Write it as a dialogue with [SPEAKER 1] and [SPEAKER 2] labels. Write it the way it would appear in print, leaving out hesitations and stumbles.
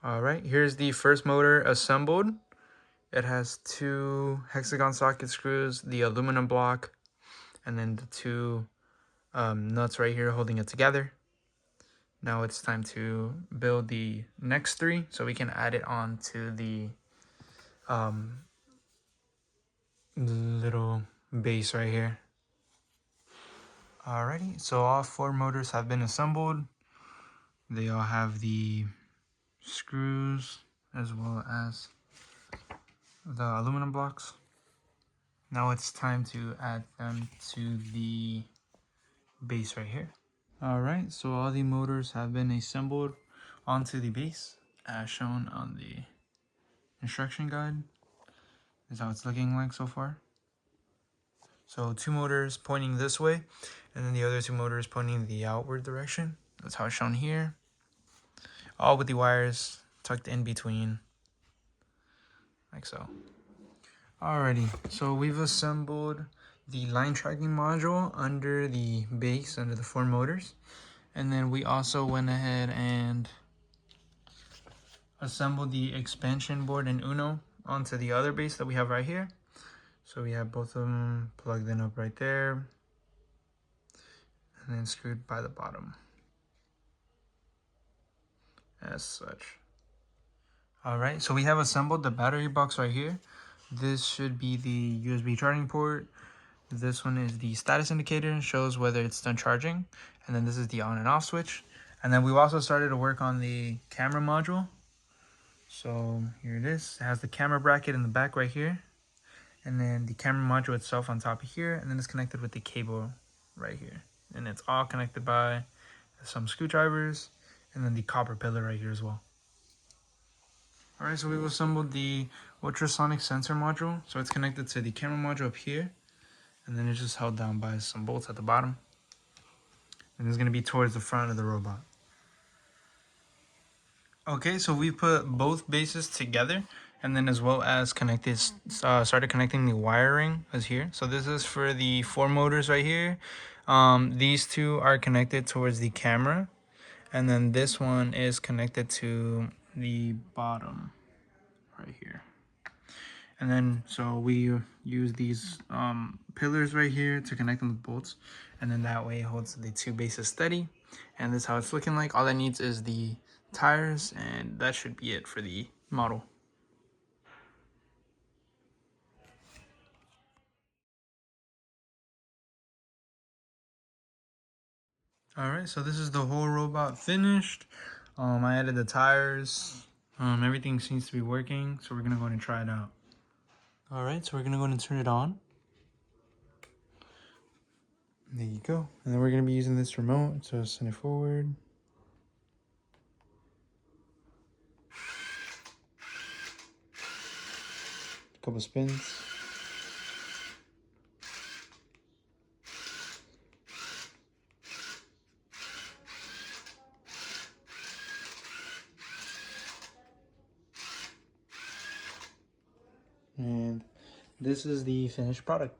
[SPEAKER 1] All right, here's the first motor assembled. It has 2 hexagon socket screws, the aluminum block, and then the 2 nuts right here holding it together. Now it's time to build the next 3 so we can add it on to the little base right here. Alrighty, so all 4 motors have been assembled. They all have the screws as well as the aluminum blocks. Now it's time to add them to the base right here. Alright, so all the motors have been assembled onto the base as shown on the instruction guide. This is how it's looking like so far. So 2 motors pointing this way, and then the other 2 motors pointing the outward direction. That's how it's shown here. All with the wires tucked in between, like so. Alrighty, so we've assembled the line tracking module under the base, under the 4 motors. And then we also went ahead and assembled the expansion board and Uno onto the other base that we have right here. So we have both of them plugged in up right there and then screwed by the bottom as such. Alright, so we have assembled the battery box right here. This should be the USB charging port. This one is the status indicator, shows whether it's done charging. And then this is the on and off switch. And then we've also started to work on the camera module. So here it is. It has the camera bracket in the back right here. And then the camera module itself on top of here. And then it's connected with the cable right here. And it's all connected by some screwdrivers. And then the copper pillar right here as well. Alright, so we've assembled the ultrasonic sensor module. So it's connected to the camera module up here. And then it's just held down by some bolts at the bottom. And it's going to be towards the front of the robot. Okay, so we put both bases together, and then as well as started connecting the wiring as here. So this is for the 4 motors right here. These 2 are connected towards the camera, and then this one is connected to the bottom right here. And then so we use these pillars right here to connect them with bolts, and then that way it holds the 2 bases steady. And this is how it's looking like. All that needs is the tires, and that should be it for the model. Alright, so this is the whole robot finished. I added the tires. Everything seems to be working, so we're gonna go ahead and try it out. Alright, so we're gonna go ahead and turn it on. There you go. And then we're gonna be using this remote to send it forward. Couple spins. And this is the finished product.